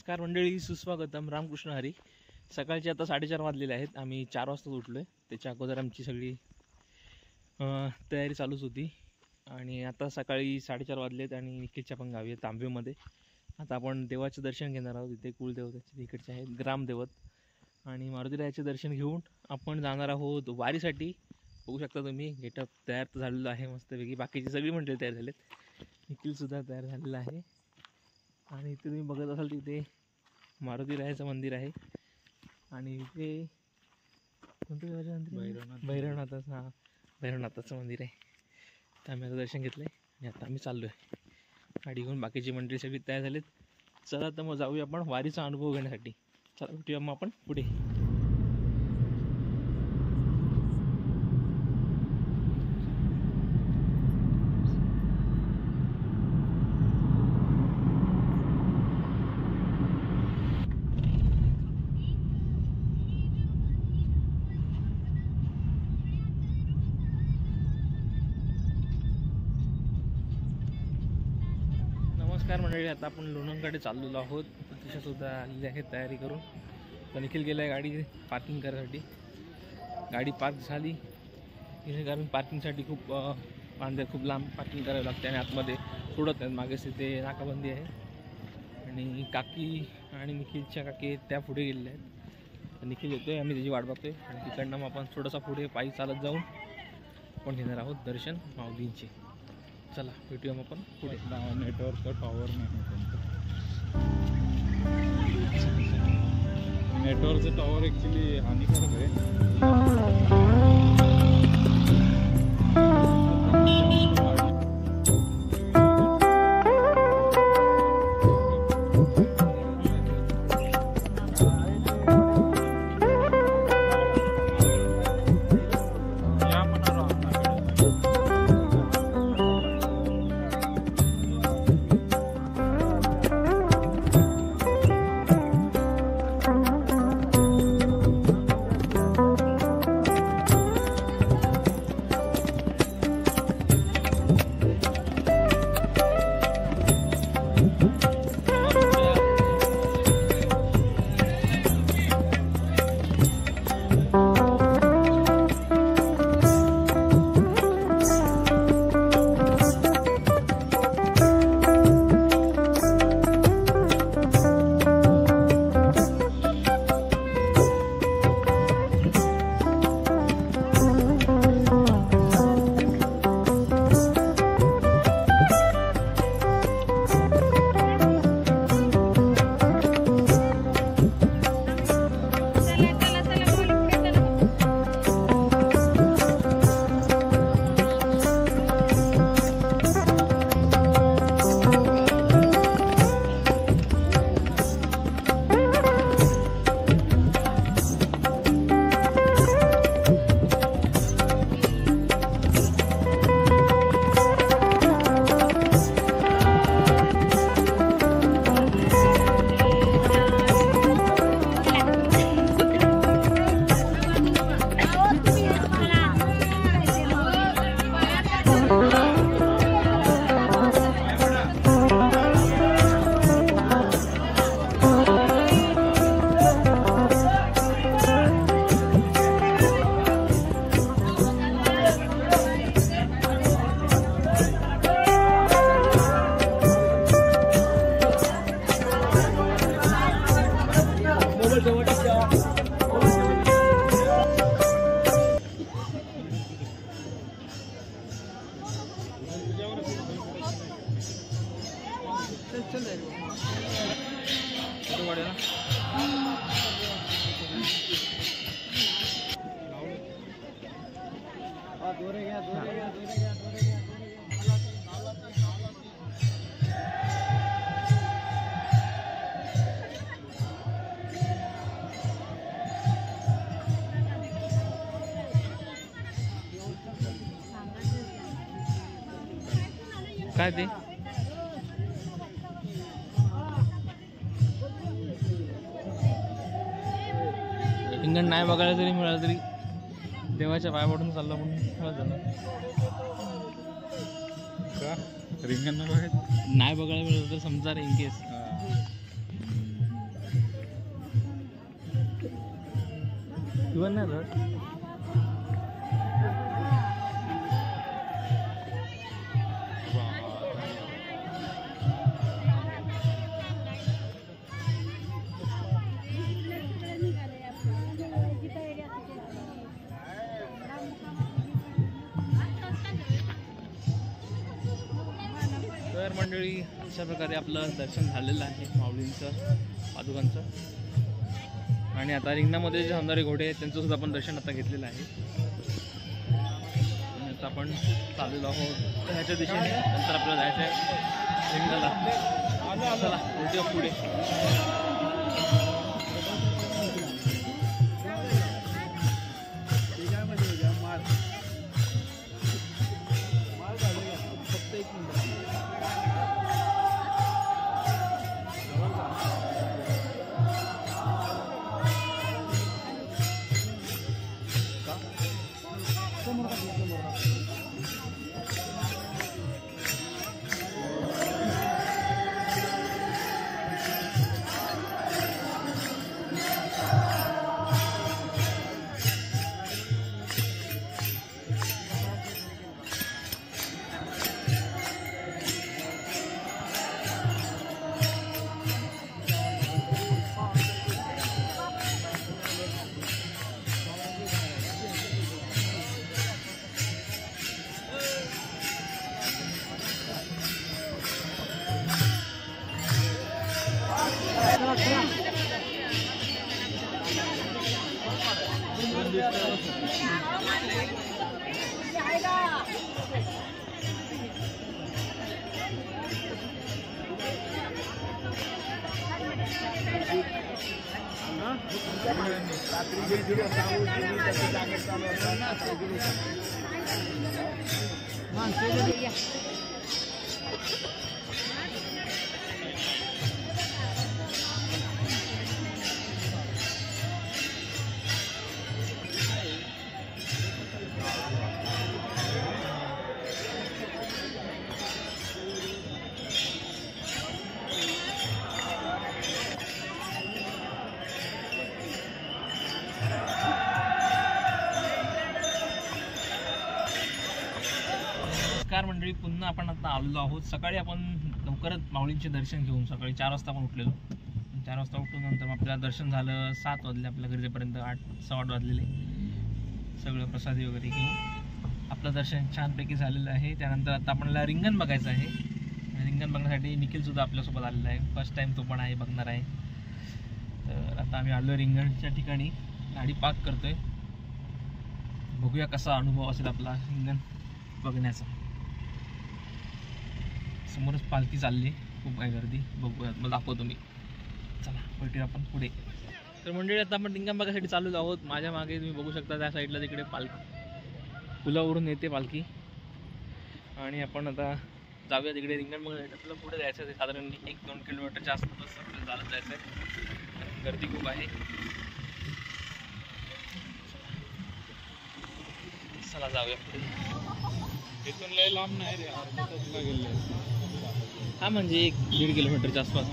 नमस्कार मंडळी, सुस्वागतम. रामकृष्ण हरी. सकाळचे आता 4:30 वाजलेले आहेत. आम्ही 4 वाजता उठलो आहे. त्याच्या अगोदर आमची सगळी तयारी चालूच होती आणि आता सकाळी 4:30 वाजलेत आणि निखिलच्या पण गावी आहे तांबेमध्ये. आता आपण देवाचं दर्शन घेणार आहोत. इथे कुलदेवताचे इकडचे आहेत ग्रामदेवत आणि मारुतीरायाचे दर्शन घेऊन आपण जाणार आहोत वारीसाठी. बघू शकता तुम्ही गेटअप तयार झालेलं आहे मस्तपैकी. बाकीची सगळी मंडळी तयार झालेत. निखिलसुद्धा तयार झालेला आहे आणि इथे तुम्ही बघत असाल तिथे मारुतीरायाचं मंदिर आहे आणि इथे कोणतं देवाचं मंदिर? भैरवनाथाचं. हां, भैरवनाथाचं मंदिर आहे. तर आम्ही आता दर्शन घेतलं आहे आणि आता आम्ही चाललो आहे गाडी घेऊन. बाकीची मंडळी सगळी तयार झालीत. चला तर मग जाऊया आपण वारीचा अनुभव घेण्यासाठी. चला भेटूया मग आपण पुढे. नमस्कार मंडळी, आता आपण लोणंदकडे चाललेलो आहोत. तिच्यासुद्धा आलेली आहे तयारी करून. तर निखिल गेला आहे गाडी पार्किंग करायसाठी. गाडी पार्क झाली इथे, कारण पार्किंगसाठी खूप खूप लांब पार्किंग करावी लागते आणि आतमध्ये सोडत नाहीत. मागेच तिथे नाकाबंदी आहे आणि काकी आणि निखिलच्या काकी त्या पुढे गेलेल्या आहेत. तर निखिल येतो आहे, आम्ही त्याची वाट बघतोय आणि तिकडनं मग आपण थोडासा पुढे पायी चालत जाऊन आपण घेणार आहोत दर्शन माऊलींचे. चला भेटूया मग आपण पुढे. नेटवर्कचा टॉवर नाही, नेटवर्कचं टॉवर ॲक्च्युली हानिकारक आहे. काय ते रिंगण नाही बघायला तरी मिळालं तरी देवाच्या पाया पडून चाललं म्हणून झालं का. रिंगण नाही बघायला मिळालं तर समजा इन केस इवन नाही रड. तर मंडळी अशा प्रकारे आपलं दर्शन झालेलं आहे माऊलींचं, पादुकांचं. आणि आता रिंगणामध्ये जे होणारे घोडे आहेत त्यांचं सुद्धा आपण दर्शन आता घेतलेलं आहे. आणि आता आपण चाललेलो आहोत ह्याच्या दिशेने. नंतर आपल्याला जायचं आहे रिंगणाला. चला भेटूया पुढे. नमस्कार मंडळी, पुन्हा आपण आता आलेलो आहोत. सकाळी आपण लवकरच माऊलींचे दर्शन घेऊन सकाळी 4 वाजता आपण उठलेलो. 4 वाजता उठून नंतर आपल्याला दर्शन झालं. 7 वाजले आपल्या घरी जेपर्यंत 8 सव्वा 8 वाजलेले. सगळं प्रसादी वगैरे घेऊन आपलं दर्शन छानपैकी झालेलं आहे. त्यानंतर आता आपल्याला रिंगण बघायचं आहे. रिंगण बघण्यासाठी निखिलसुद्धा आपल्यासोबत आलेला आहे. फर्स्ट टाईम तो पण आहे, बघणार आहे. तर आता आम्ही आलो रिंगणच्या ठिकाणी. गाडी पार्क करतोय. बघूया कसा अनुभव असेल आपला रिंगण बघण्याचा. समोरच पालखी चालली, खूप आहे गर्दी. बघूया, मग दाखवतो मी. चला भेटूया आपण पुढे. तर मंडळी आता आपण रिंगण बघायसाठी चाललो आहोत. माझ्या मागे तुम्ही बघू शकता त्या साईडला तिकडे पालखी पुलावरून येते पालखी. आणि आपण आता जाऊया तिकडे रिंगण बघायसाठी. आपल्याला पुढे जायचं आहे, साधारण 1-2 किलोमीटरच्या आसपास आपल्याला चालत जायचं आहे. गर्दी खूप आहे. चला जाऊया पुढे. इथून लय लांब नाही रे, अर्धा तासला गेले. हा म्हणजे 1-1.5 किलोमीटरच्या आसपास.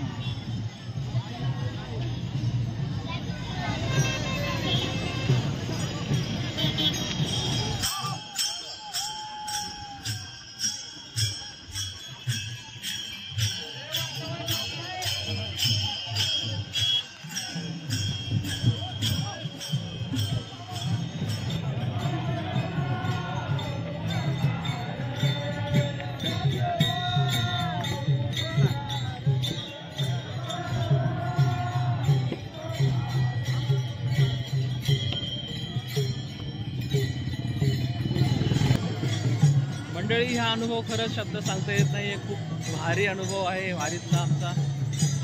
मंडळी, हा अनुभव खरंच शब्द सांगता येत नाही. खूप भारी अनुभव आहे वारीतला आमचा.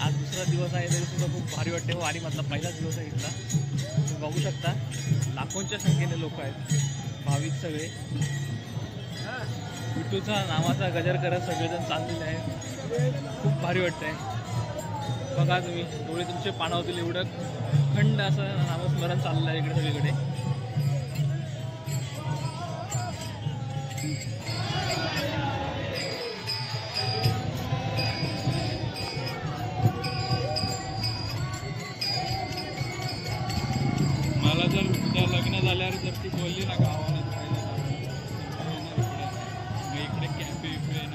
आज दुसरा दिवस आहे तरीसुद्धा खूप भारी वाटते. वारीमधला पहिलाच दिवस आहे इथला. तुम्ही बघू शकता लाखोंच्या संख्येने लोक आहेत, भाविक सगळे. विठूचा नावाचा गजर करत सगळेजण चाललेले आहेत. खूप भारी वाटतंय. बघा तुम्ही, डोळे तुमचे पाणावतील एवढं खंड असं नामस्मरण चाललं आहे इकडे सगळीकडे. मला मला जर उद्या लग्न झाल्यावर जर ती बोलली ना गावाला जायला मग इकडे कॅफे बिफे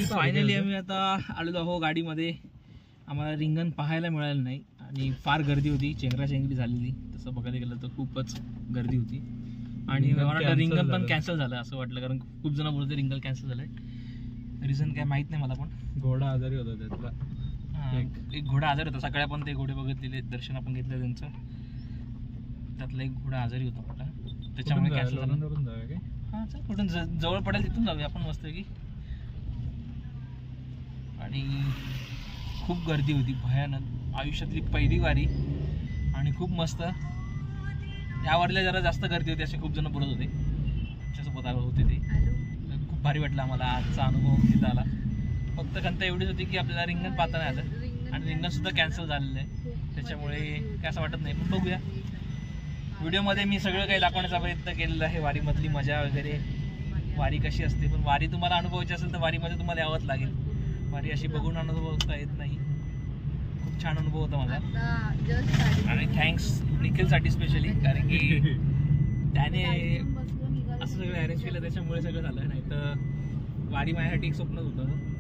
फायनली आम्ही आता आलेलो आहो गाडीमध्ये. आम्हाला रिंगण पाहायला मिळालं नाही आणि फार गर्दी होती, चेंगराचेंगरी झालेली. तसं बघायला गेलं तर खूपच गर्दी होती आणि मला वाटतं रिंगण पण कॅन्सल झालं असं वाटलं, कारण खूप जण बोलते रिंगण कॅन्सल झालंय. रिझन काय माहित नाही मला, पण घोडा आजारी होता त्यातला. एक घोडा आजारी होता. सकाळी आपण ते घोडे बघितलेले, दर्शन आपण घेतलं त्यांचं, त्यातला एक घोडा आजारी होता आपला, त्याच्यामुळे कॅन्सल झालं. हां चल, कुठून जवळ पडेल तिथून जाऊया आपण मस्त की. आणि खूप गर्दी होती भयानक, आयुष्यातली पहिली वारी आणि खूप मस्त. या वारीला जरा जास्त गर्दी होती असे खूप जण बोलत होते, आमच्यासोबत आलो होते ते. खूप भारी वाटलं आम्हाला आजचा अनुभव तिथं आला. फक्त खंत एवढीच होती की आपल्याला रिंगण पाहता नाही आलं आणि रिंगणसुद्धा कॅन्सल झालेलं आहे, त्याच्यामुळे काय असं वाटत नाही. पण बघूया, व्हिडिओमध्ये मी सगळं काही दाखवण्याचा प्रयत्न केलेला आहे, वारीमधली मजा वगैरे, वारी कशी असते. पण वारी तुम्हाला अनुभवायची असेल तर वारीमध्ये तुम्हाला यावंच लागेल. वारी अशी बघून अनुभवता येत नाही. खूप छान अनुभव होता माझा आणि थँक्स निखिलसाठी स्पेशली, कारण की त्याने असं सगळं अरेंज केलं, त्याच्यामुळे सगळं झालं. नाही तर वारी माझ्यासाठी एक स्वप्नच होतं.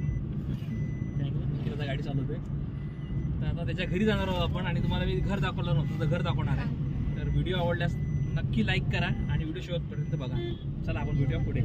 निखिल आता गाडी चालवतोय, तर आता त्याच्या घरी जाणार आहोत आपण आणि तुम्हाला मी घर दाखवलं नव्हतं तर घर दाखवणार आहे. तर व्हिडिओ आवडल्यास नक्की लाईक करा आणि व्हिडिओ शेवटपर्यंत बघा. चला आपण भेटूया पुढे.